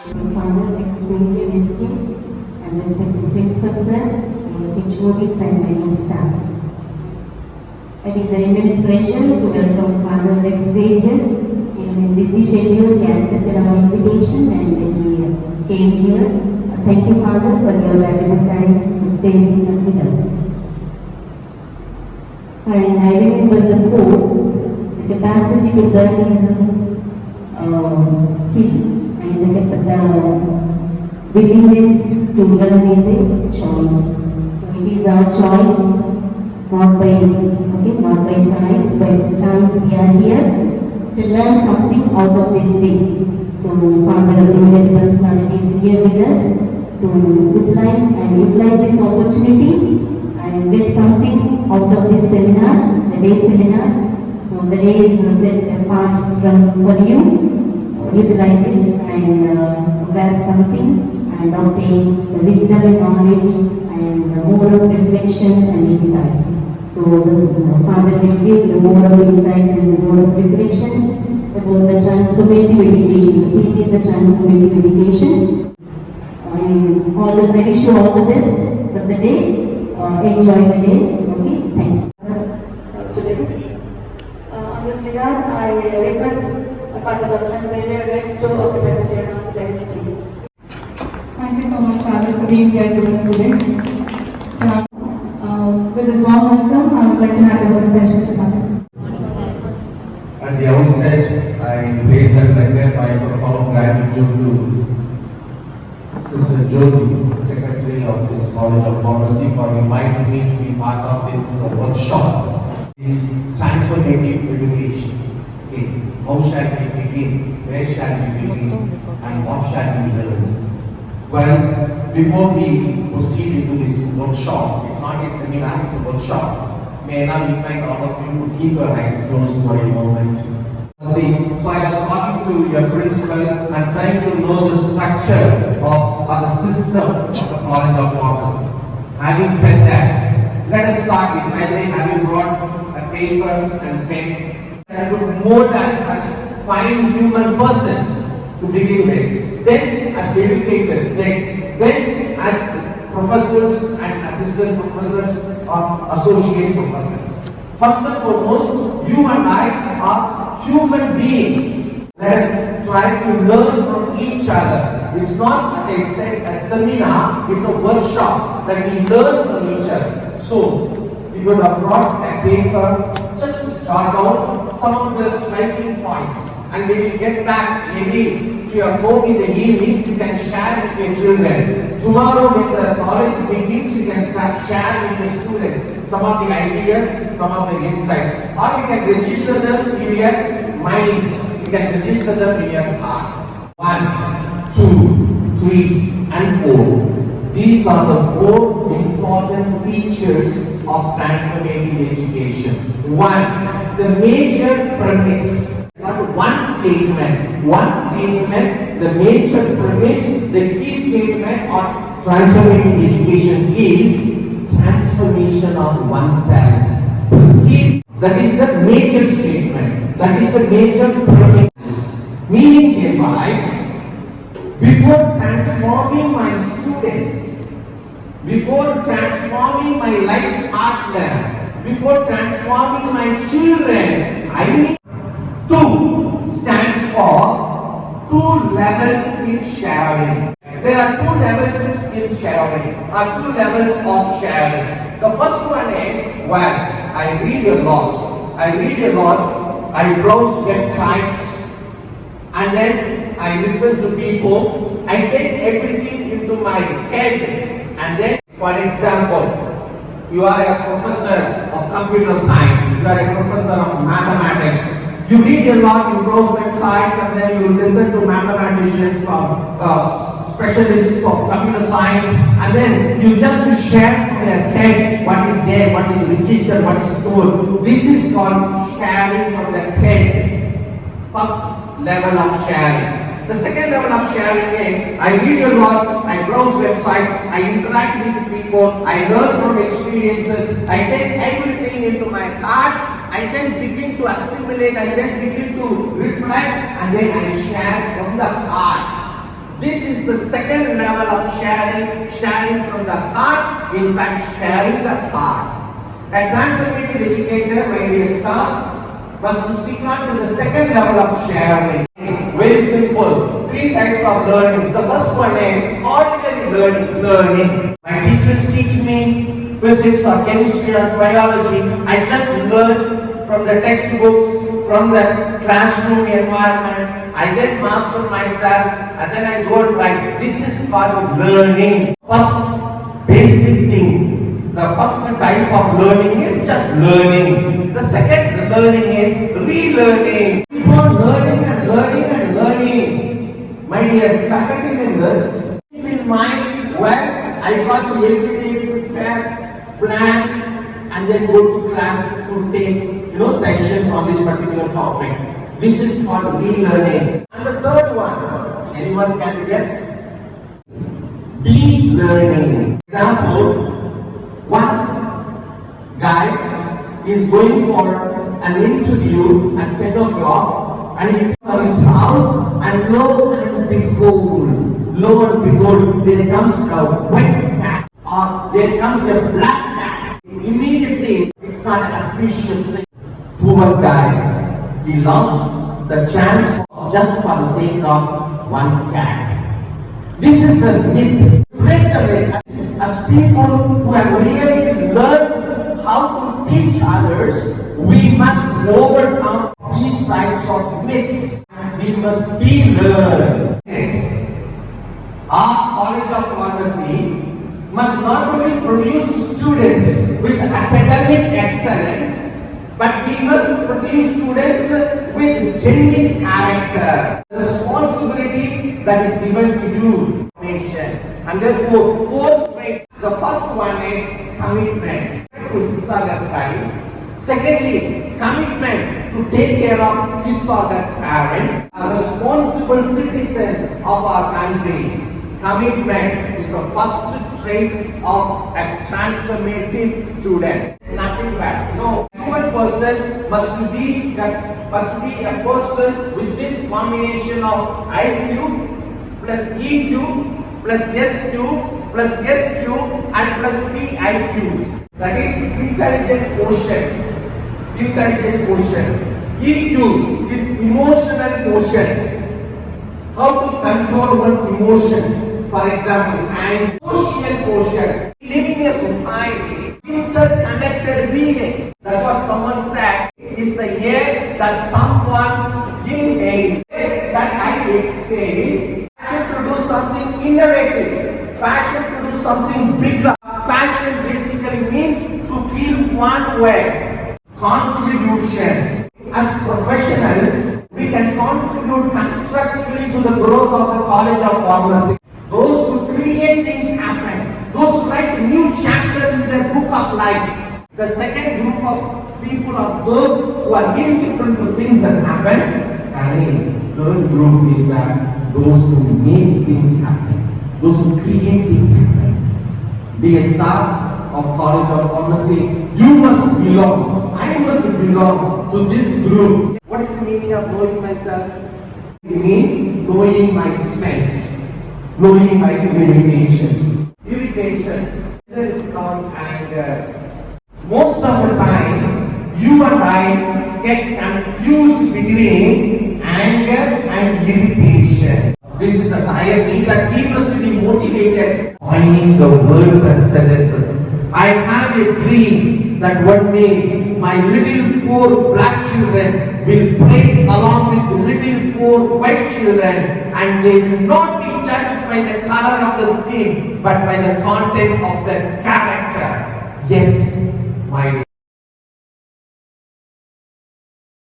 Father Xavier Wisdom and respected principal sir, HODs and many staff. It is an immense pleasure to welcome Father Xavier. Even in busy schedule, he accepted our invitation and he came here. Thank you, Father, for your valuable time to spend with us. And I remember the quote, the capacity to learn is a skill. And the willingness to learn is a choice. So it is our choice, not by choice, but chance we are here to learn something out of this day. So Father, eminent personality is here with us to utilize this opportunity and get something out of this seminar, the day seminar. So the day is set apart for you. Utilize it and grasp something and obtain the wisdom and knowledge and more of reflection and insights. So the Father will give the more of insights and more of reflections about the transformative education. The theme is the transformative education. I wish you all the best for the day. Enjoy the day. Okay, thank you. Today, on this regard, I request Father Dr. Xavier Rex to occupy the chair of the dais, please. Thank you so much, Father, for being here with us today. So, with this warm welcome, I would like to hand over the session to Father. At the outset, I place and render my profound gratitude to Sister Jyoti, Secretary of this College of Pharmacy, for inviting me to be part of this workshop. This transformative education. Okay. How shall we begin? Where shall we begin? And what shall we learn? Well, before we proceed into this workshop, it's not a seminar, it's a workshop. May I now invite all of you to keep your eyes closed for a moment. See, so I was talking to your principal and trying to know the structure of the system of the College of Pharmacy. Having said that, let us start with, I think, have you brought a paper and pen? And would mold us as fine human persons to begin with, then as educators next, then as professors and assistant professors or associate professors. First and foremost, you and I are human beings. Let us try to learn from each other. It's not, as I said, a seminar, it's a workshop that we learn from each other. So, if you have brought a paper, just jot down some of the striking points, and when you get back maybe to your home in the evening, you can share with your children. Tomorrow when the college begins, you can start sharing with the students some of the ideas, some of the insights, or you can register them in your mind, you can register them in your heart. 1, 2, 3 and 4. These are the 4 important features of transformative education. 1. The major premise. Not one statement, the major premise, the key statement of transformative education is transformation of oneself. That is the major statement, that is the major premise. Meaning thereby, before transforming my students, before transforming my life partner, before transforming my children, I need 2 stands for 2 levels in sharing. There are 2 levels in sharing, or 2 levels of sharing. The first one is, well, I read a lot, I browse websites, and then I listen to people, I take everything into my head, and then, for example, you are a professor of computer science, you are a professor of mathematics, you read a lot, you browse websites, and then you listen to mathematicians or specialists of computer science, and then you just share from your head what is there, what is registered, what is stored. This is called sharing from the head. First level of sharing. The second level of sharing is, I read a lot, I browse websites, I interact with people, I learn from experiences, I take everything into my heart, I then begin to assimilate, I then begin to reflect, and then I share from the heart. This is the second level of sharing from the heart, in fact, sharing the heart. A transformative educator, my dear staff, must stick on to the second level of sharing. Very simple. 3 types of learning. The first one is ordinary learning. My teachers teach me physics or chemistry or biology. I just learn from the textbooks, from the classroom environment. I then master myself and then I go and write. This is called learning. First basic thing. The first type of learning is just learning. The second learning is relearning. Keep on learning and learning and learning. My dear faculty members, keep in mind when I got to everyday prepare, plan, and then go to class to take sessions on this particular topic. This is called relearning. And the third one, anyone can guess? Deep learning. Example. One guy is going for an interview at 10 o'clock and he comes to his house and lo and behold, there comes a white cat or there comes a black cat. Immediately, it's not auspicious thing. Poor guy, he lost the chance just for the sake of one cat. This is a myth. Break the myth. As people who have really learned how to teach others, we must overcome these types of myths. We must relearn. Our College of Pharmacy must not only produce students with academic excellence, but we must produce students with genuine character. The responsibility that is given to you, and therefore, 4 traits. The first one is commitment to historical studies. Secondly, commitment to take care of his or her parents, a responsible citizen of our country. Commitment is the first trait of a transformative student. Nothing bad. Human person must be a person with this combination of IQ plus EQ plus SQ plus SQ and plus PIQ. That is intelligent quotient. EQ is emotional quotient. How to control one's emotions. For example, and social quotient. Living in a society, interconnected beings. That's what someone said. Is the air that someone inhaled, that I exhale. Passion to do something innovative. Passion to do something bigger. Passion basically means to feel one way. Contribution. As professionals, we can contribute constructively to the growth of the College of Pharmacy. Those who create things happen. Those who write a new chapter in their book of life. The second group of people are those who are indifferent to things that happen. And the third group is that those who make things happen. Those who create things happen. Be a staff of College of Pharmacy. You must belong. I must belong to this group. What is the meaning of knowing myself? It means knowing my strengths, knowing my limitations. Irritation, there is called anger. Most of the time, you and I get confused between anger and irritation. This is the irony that keeps us to be motivated. Finding the words and sentences. I have a dream that one day my little 4 black children will play along with the little 4 white children, and they will not be judged by the color of the skin but by the content of the character. Yes, my